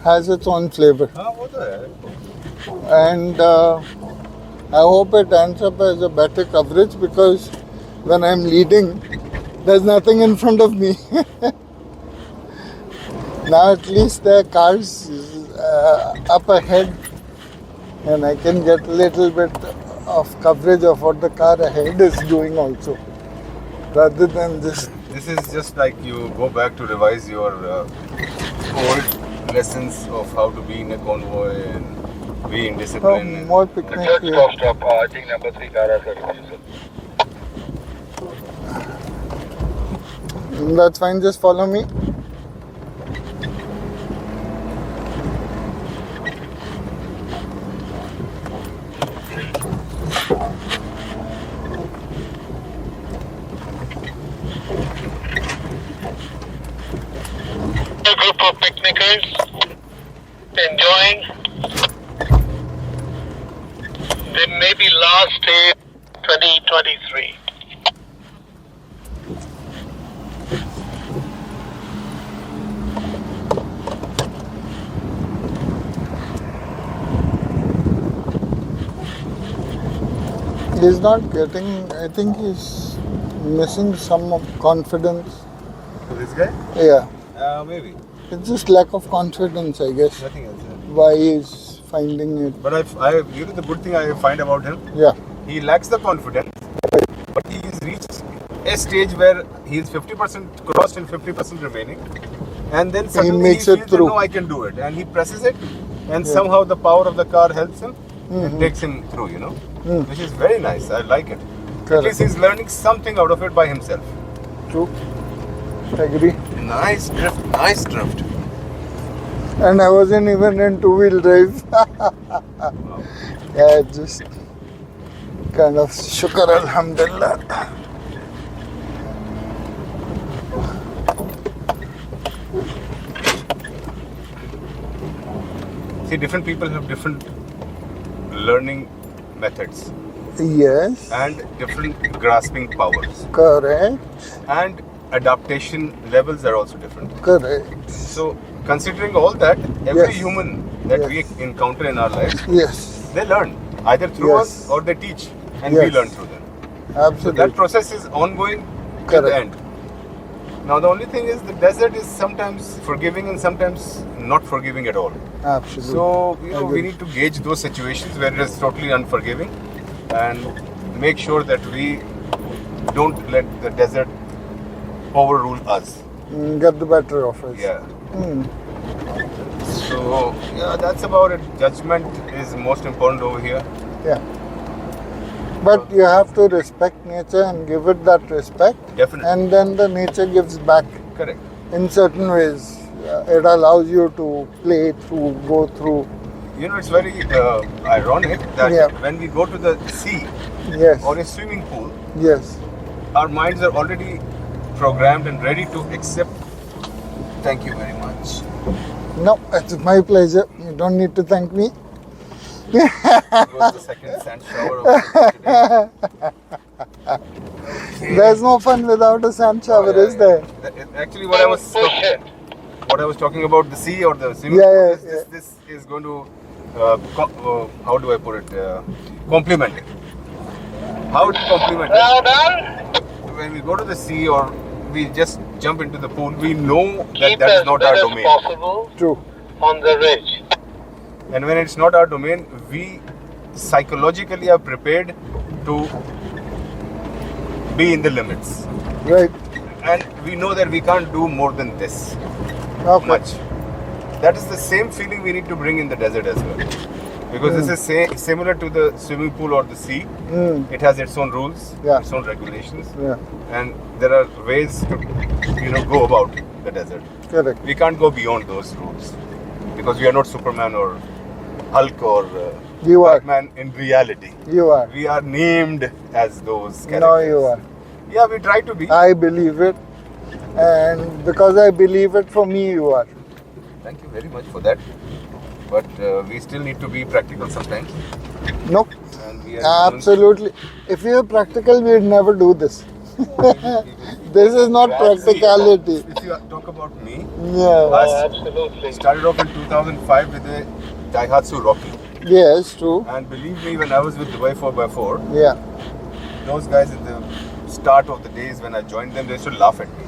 has its own flavor. हाँ वो तो है. And I hope it ends up as a better coverage because when I'm leading, there's nothing in front of me. Now at least there are cars up ahead and I can get a little bit of coverage of what the car ahead is doing also, rather than just... This is just like you go back to revise your old lessons of how to be in a convoy and be in discipline. Oh, more picnic here. Stop. I think number 3 car has a refusal. That's fine, just follow me. A group of picnickers enjoying the maybe last day 2023. He's not getting, I think he's missing some of confidence. So this guy? Yeah, Maybe. it's just lack of confidence, I guess. Nothing else. Why he's finding it. But you know the good thing I find about him? Yeah, He lacks the confidence, but he has reached a stage where he is 50% crossed and 50% remaining. And then suddenly makes he it feels through. that, no, I can do it. And he presses it, and somehow the power of the car helps him and takes him through, which is very nice. I like it. At correct. least he's learning something out of it by himself. True. Agree. Nice drift, nice drift. And I wasn't even in two-wheel drive. Yeah, just kind of shukar alhamdulillah. See, different people have different learning methods Yes, and different grasping powers. correct, And adaptation levels are also different. correct. So, considering all that, every Yes. human that we encounter in our lives, Yes, they learn either through Yes. us or they teach, and we Yes. learn through them. So absolutely. that process is ongoing till the Correct. end. Now, the only thing is the desert is sometimes forgiving and sometimes not forgiving at all. Absolutely. So, we Agree. need to gauge those situations where it is totally unforgiving and make sure that we don't let the desert overrule us. Get the better of us. Yeah. Mm. So, yeah, that's about it. Judgment is most important over here. Yeah. But you have to respect nature and give it that respect. Definitely. And then the nature gives back Correct. in certain ways. It allows you to play through, go through. It's very ironic that Yeah. when we go to the sea Yes. or a swimming pool, Yes. our minds are already programmed and ready to accept. Thank you very much. No, it's my pleasure. You don't need to thank me. It was the second sand shower of today. There's no fun without a sand shower, is there? Actually, what I was Push it. what I was talking about, the sea or the swimming Yeah, pool, this is going to, how do I put it, complement it. How to complement Well it? done. When we go to the sea or we just jump into the pool, we know that Keep that as is not bit our as domain. possible True. on the ridge. And when it's not our domain, we psychologically are prepared to be in the limits. Right. And we know that we can't do more than this Okay. much. That is the same feeling we need to bring in the desert as well. Because this is similar to the swimming pool or the sea. It has its own rules, Yeah. its own regulations. Yeah. And there are ways to go about the desert. Correct. We can't go beyond those rules because we are not Superman or Hulk or You are. Batman in reality. You are. We are named as those characters. No, you are. Yeah, we try to be. I believe it. And because I believe it, for me, you are. Thank you very much for that. But we still need to be practical sometimes. Nope. And we are Absolutely. If we were practical, we'd never do this. This is not practicality. If you talk about me, Yeah. I Absolutely. started off in 2005 with a Daihatsu Rocky. Yes, true. And believe me, when I was with Dubai 4x4, Yeah. those guys in the start of the days when I joined them, they used to laugh at me.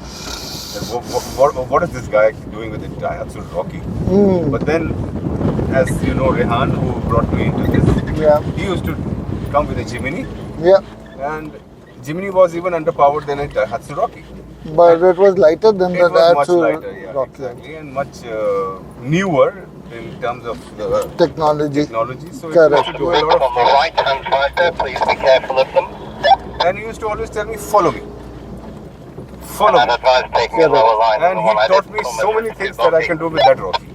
What is this guy doing with a Daihatsu Rocky? But then, as you know, Rehan, who brought me into this, Yeah. he used to come with a Jimny, Yeah. and Jimny was even underpowered than a Daihatsu Rocky. But it was lighter than It the was much Daihatsu lighter, yeah, Rocky. exactly, and much newer in terms of the Technology. So Correct. he used to do a lot On of the right-hand side there, please be careful of them. and he used to always tell me, follow me. Follow And me. I'd advise taking a lower line. than And the he one I taught did me from so the many things that I can do with that Rocky.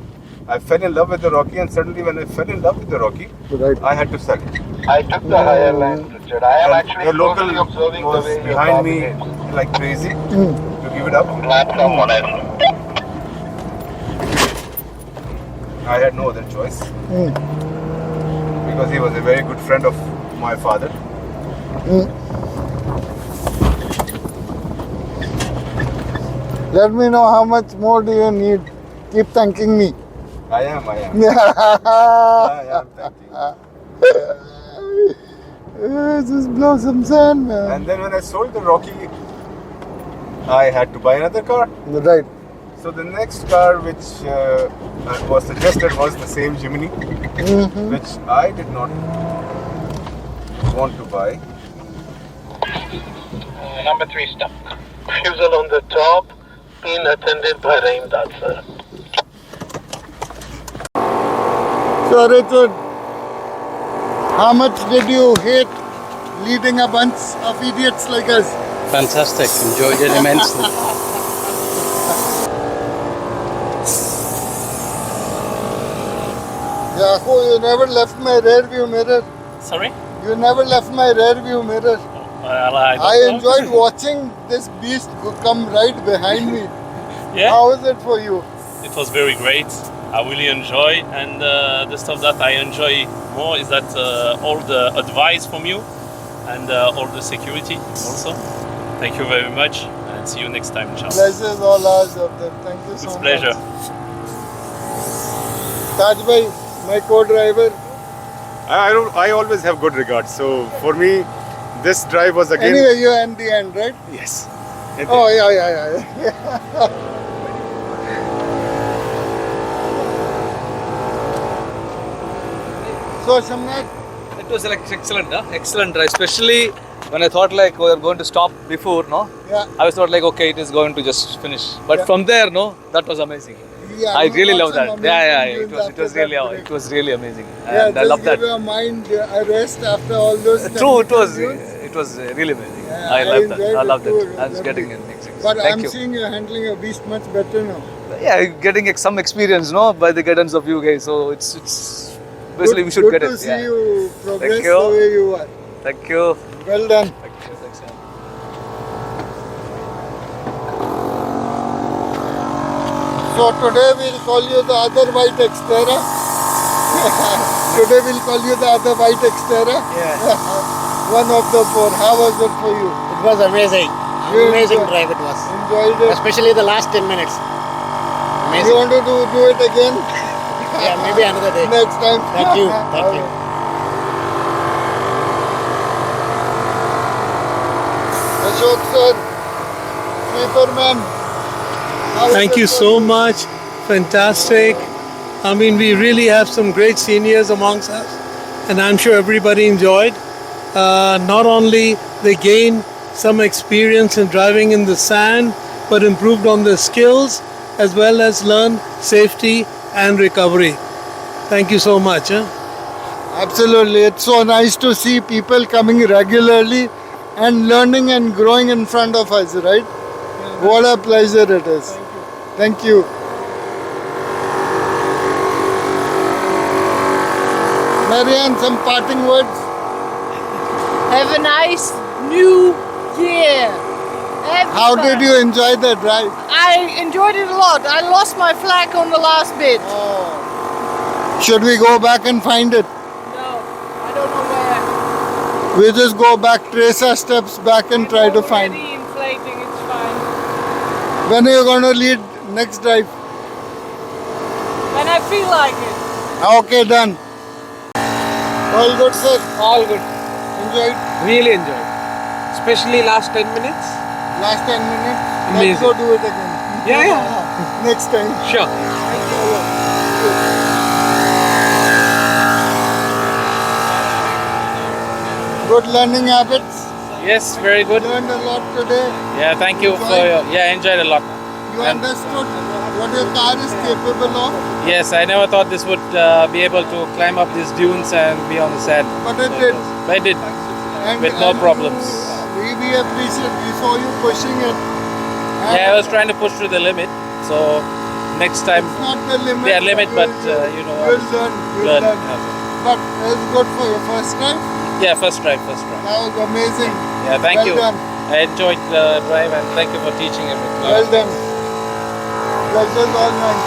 I fell in love with the Rocky, and suddenly when I fell in love with the Rocky, Right. I had to sell it. I took the higher lane, Richard. I am And actually the local closely observing the was way your behind me driving is. like crazy to give it up. Glad someone is. I had no other choice because he was a very good friend of my father. Let me know how much more do you need. Keep thanking me. I am. I am thanking you. Just blow some sand, man. And then when I sold the Rocky, I had to buy another car. Right. So the next car which was suggested was the same Jimny, which I did not want to buy. Number 3 stuck. Fuel on the top, being attended by the imdad, sir. So, Richard, how much did you hate leading a bunch of idiots like us? Fantastic. Enjoyed it immensely. Yahoo, you never left my rear view mirror. Sorry? You never left my rear view mirror. Well, I enjoyed watching this beast come right behind me. Yeah, How is it for you? it was very great. I really enjoy, and the stuff that I enjoy more is that all the advice from you and all the security also. Thank you very much, and see you next time, inshallah. Pleasure all ours of them. Thank you so It's much. pleasure. Taj bhai, my co-driver. I always have good regards. So for me, this drive was again. Anyway, you're in the end, right? Yes. Oh, yeah. So, Shamnath, It was like excellent, excellent drive. Especially when I thought like we were going to stop before, no? yeah. I was thought like okay, it is going to just finish. But Yeah. from there, no, that was amazing. Yeah, I really lots love that. of Yeah, amazing it views was after really that it break. was really amazing, Yeah, and I just love that. give your mind a rest after all those. True, technical views. it was really amazing. Yeah, I love that. enjoyed I it love too, that. I was that getting week. it. But Thank I'm you. seeing you handling a beast much better now. Yeah, getting some experience, no, by the guidance of you guys. So it's basically we should good get to it. see Yeah. you progress Thank you. the way you are. Thank you. Well done. Thanks. So today we'll call you the other white Xterra. Today we'll call you the other white Xterra. Yes. One of the 4. How was it for you? It was amazing. You Amazing enjoy- drive it was. Enjoyed it? Especially the last 10 minutes. Amazing. You want to do it again? Yeah, maybe another day. Next time. Thank you. Thank you. Ashok sir, Sweeperman. how is Thank it you for so much. Fantastic. I mean, we really have some great seniors amongst us, and I'm sure everybody enjoyed. Not only they gained some experience in driving in the sand, but improved on their skills as well as learned safety and recovery. Thank you so much. Absolutely. It's so nice to see people coming regularly and learning and growing in front of us, right? What a pleasure it is. Thank you. Marianne, some parting words? Have a nice new year. How did you enjoy the drive? I enjoyed it a lot. I lost my flag on the last bit. Should we go back and find it? No, I don't know where. We just go back, trace our steps back and try to find. Already inflating, it's fine. When are you going to lead next drive? When I feel like it. Okay, done. All good, sir? All good. Enjoyed? Really enjoyed. Especially last 10 minutes. Last 10 minutes? Amazing. Let's go do it again. Yeah. Next time. Sure. Good learning habits. Yes, very good. Learned a lot today. Yeah, thank you for your. Yeah, enjoyed a lot. You understood what your car is capable of, Yes, I never thought this would be able to climb up these dunes and be on the sand. but it did. But I did And, with no and problems. We appreciate. We saw you pushing it. And Yeah, I was trying to push to the limit. So next time, It's not the limit. yeah, limit, but you know, You'll learn. You'll learn. learn. But it's good for your first time. Yeah, first try, first try. That was amazing. Yeah, thank Well you. done. I enjoyed the drive and thank you for teaching everything. Well done. Pleasure's all mine.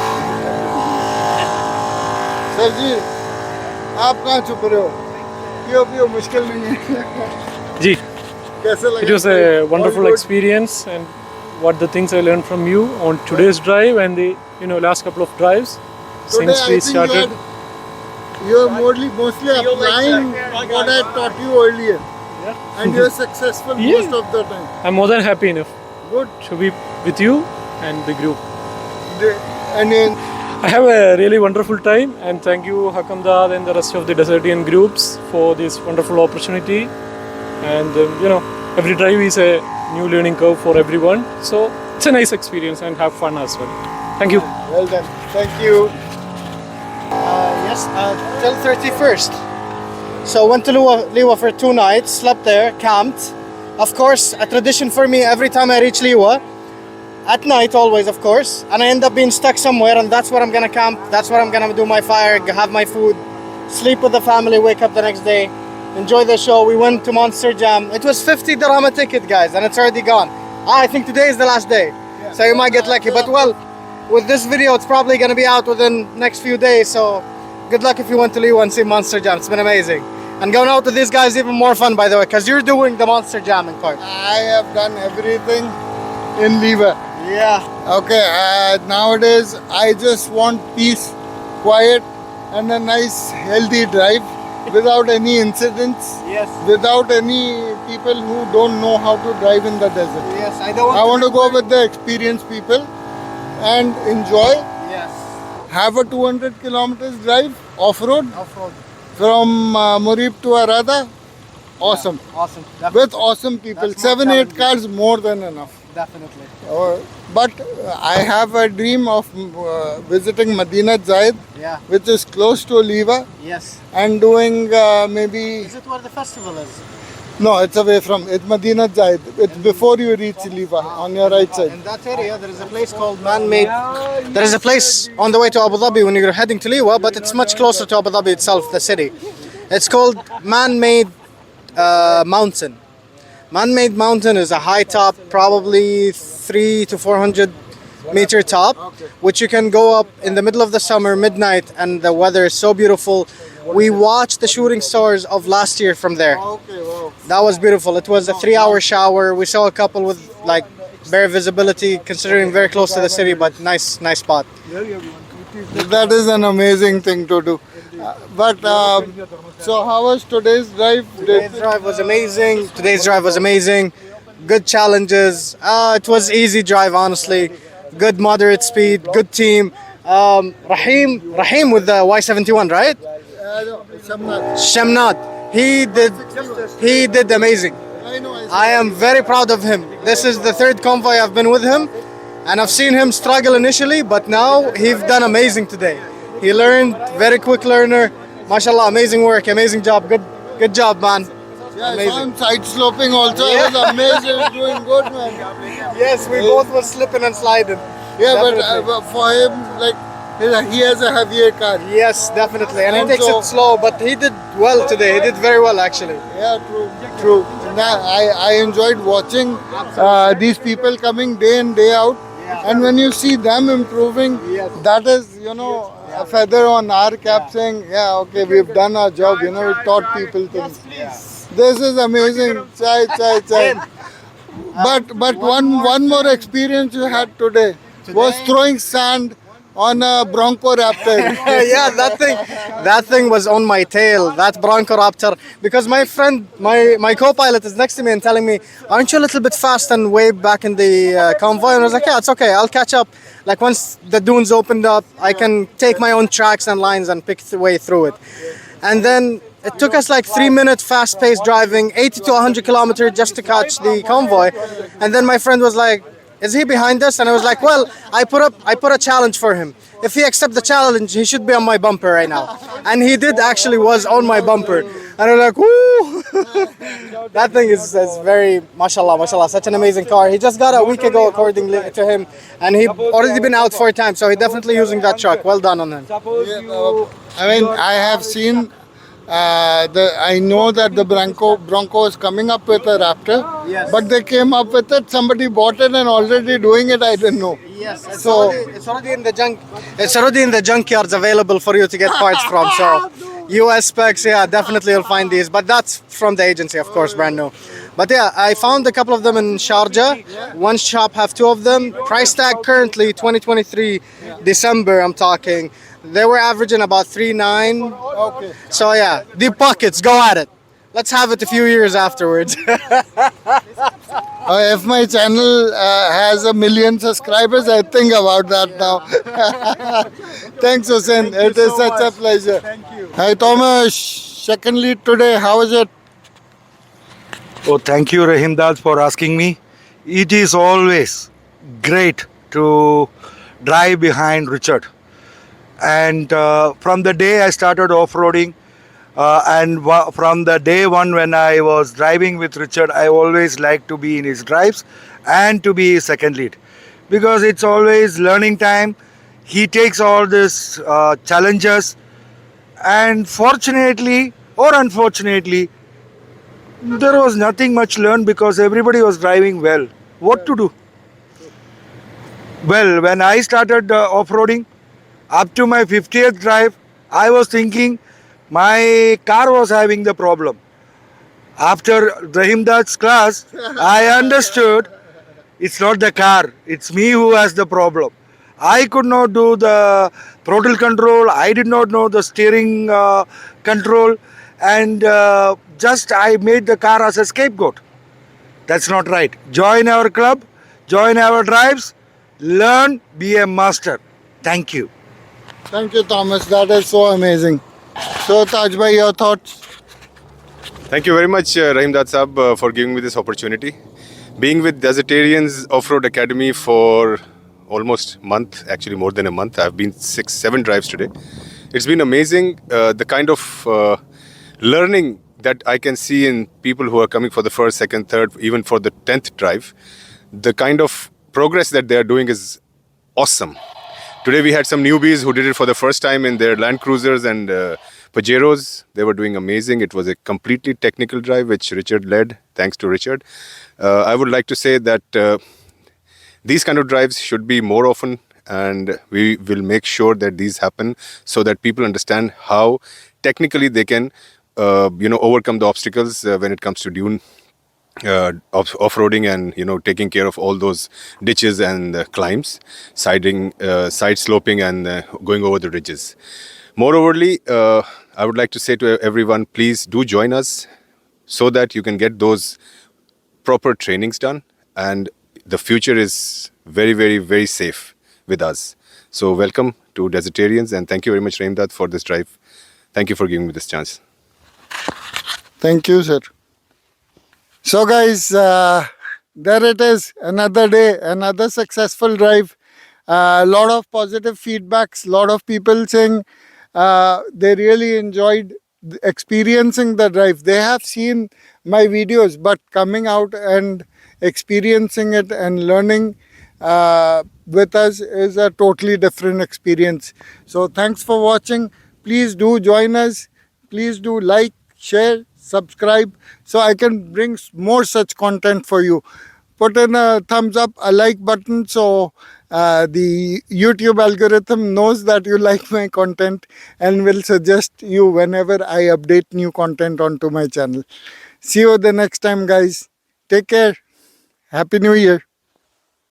Sir ji आप कहाँ छुप रहे हो पियो मुश्किल नहीं है जी, कैसे लगा it was a wonderful experience, and what the things I learned from you on today's drive and the last couple of drives Today since I we think started. you're mostly applying what I taught you earlier and you're successful Yeah. most of the time. I'm more than happy enough Good. to be with you and the group. And I have a really wonderful time, and thank you Hakamdad and the rest of the Desertian groups for this wonderful opportunity. And every drive is a new learning curve for everyone, so it's a nice experience and have fun as well. Thank you. well done. Thank you. Yes, till 31st. So went to Liwa for 2 nights, slept there, camped. Of course, a tradition for me every time I reach Liwa, at night always, of course, and I end up being stuck somewhere, and that's where I'm gonna camp, that's where I'm gonna do my fire, have my food, sleep with the family, wake up the next day, enjoy the show. We went to Monster Jam. It was 50 dirham a ticket, guys, and it's already gone. I think today is the last day, so you might get lucky, but well, with this video it's probably gonna be out within next few days, so good luck if you want to Liwa and see Monster Jam. It's been amazing. And going out with these guys is even more fun, by the way, because you're doing the Monster Jamming part. I have done everything in Liva. Yeah. Okay, nowadays I just want peace, quiet, and a nice healthy drive without any incidents, Yes. without any people who don't know how to drive in the desert. Yes, I don't want I want to go with the experienced people and enjoy. Yes. Have a 200 kilometers drive off-road Off-road. from Murib to Arada. Awesome. Awesome. With awesome people. That's more 7-8 challenging. cars more than enough. Definitely. But I have a dream of visiting Medina Zaid, Yeah. which is close to Liva, Yes. and doing maybe. Is it where the festival is? No, it's away from. It's Medina Zaid. It's before you reach Liva on your right side. In that area, there is a place called Man-Made. There is a place on the way to Abu Dhabi when you're heading to Liwa, but it's much closer to Abu Dhabi itself, the city. It's called Man-Made Mountain. Man-Made Mountain is a high top, probably 300 to 400 meter top, which you can go up in the middle of the summer, midnight, and the weather is so beautiful. We watched the shooting stars of last year from there. Okay, wow. That was beautiful. It was a 3-hour shower. We saw a couple with like Bare visibility, considering very close to the city, but nice spot. That is an amazing thing to do. So how was today's drive? Today's drive was amazing. Good challenges. It was easy drive, honestly. Good moderate speed, good team. Rahim with the Y71, right? Shamnad. He did amazing. I am very proud of him. This is the third convoy I've been with him, and I've seen him struggle initially, but now he's done amazing today. He learned, very quick learner. MashaAllah, amazing work, amazing job. Good job, man. Yeah, I saw him side sloping also. I was amazed. He was doing good, man. Yes, we both were slipping and sliding. Yeah, but for him, like, he has a heavier car. Yes, definitely. And he takes it slow, but he did well today. He did very well, actually. Yeah, true. Now, I enjoyed watching these people coming day in, day out. And when you see them improving, that is, a feather on our cap saying, yeah, okay, we've done our job. We taught people things. This is amazing. Chai. But one more experience you had today was throwing sand on a Bronco Raptor. Yeah, that thing was on my tail, that Bronco Raptor, because my friend, my co-pilot is next to me and telling me, aren't you a little bit fast and way back in the convoy? And I was like, yeah, it's okay, I'll catch up. Like once the dunes opened up, I can take my own tracks and lines and pick the way through it. And then it took us like 3 minutes fast-paced driving, 80 to 100 kilometers just to catch the convoy. And then my friend was like, is he behind us? And I was like, well, I put a challenge for him. If he accepts the challenge, he should be on my bumper right now. And he did actually was on my bumper. And I was like, woo! That thing is very, mashallah, such an amazing car. He just got a week ago, according to him. And he already been out 4 times, so he's definitely using that truck. Well done on him. I have seen, I know that the Bronco is coming up with a Raptor, but they came up with it, somebody bought it and already doing it, I didn't know. Yes, it's already in the junk. It's already in the junkyards available for you to get parts from. So, US specs, yeah, definitely you'll find these. But that's from the agency, of course, brand new. But yeah, I found a couple of them in Sharjah. One shop have 2 of them. Price tag currently 2023 December. I'm talking. They were averaging about 3.9. Okay. So yeah, deep pockets. Go at it. Let's have it a few years afterwards. If my channel has 1 million subscribers, I think about that now. Thanks, Hussein. It is such a pleasure. Thank you. Hi, Thomas. Second lead today. How is it? Oh, thank you, Rahim Dad, for asking me. It is always great to drive behind Richard. And from the day I started off-roading, and from the day one when I was driving with Richard, I always like to be in his drives and to be his second lead, because it's always learning time. He takes all these challenges, and fortunately or unfortunately, there was nothing much learned because everybody was driving well. What to do? Well, when I started off-roading, up to my 50th drive, I was thinking my car was having the problem. After Rahim Dad's class, I understood it's not the car, it's me who has the problem. I could not do the throttle control, I did not know the steering control, and just I made the car as a scapegoat. That's not right. Join our club, join our drives, learn, be a master. Thank you. Thank you, Thomas. That is so amazing. So, Taj bhai, your thoughts? Thank you very much, Rahim Dad Saab, for giving me this opportunity. Being with Desertarians Off-Road Academy for almost a month, actually more than a month. I've been 6-7 drives today. It's been amazing, the kind of learning that I can see in people who are coming for the first, second, third, even for the 10th drive. The kind of progress that they are doing is awesome. Today we had some newbies who did it for the first time in their Land Cruisers and Pajeros. They were doing amazing. It was a completely technical drive which Richard led. Thanks to Richard. I would like to say that these kind of drives should be more often, and we will make sure that these happen so that people understand how technically they can overcome the obstacles when it comes to Dune. off-roading and taking care of all those ditches and climbs, side sloping and going over the ridges. Moreoverly, I would like to say to everyone, please do join us so that you can get those proper trainings done, and the future is very, very, very safe with us. So welcome to Desertarians, and thank you very much, Rahimdad, for this drive. Thank you for giving me this chance. Thank you, sir. So guys, there it is, another day, another successful drive. A lot of positive feedbacks, lot of people saying they really enjoyed experiencing the drive. They have seen my videos, but coming out and experiencing it and learning with us is a totally different experience. So thanks for watching. Please do join us. Please do like, share, subscribe, so I can bring more such content for you. Put in a thumbs up, a like button, so the YouTube algorithm knows that you like my content and will suggest you whenever I update new content onto my channel. See you the next time, guys. Take care. Happy New Year.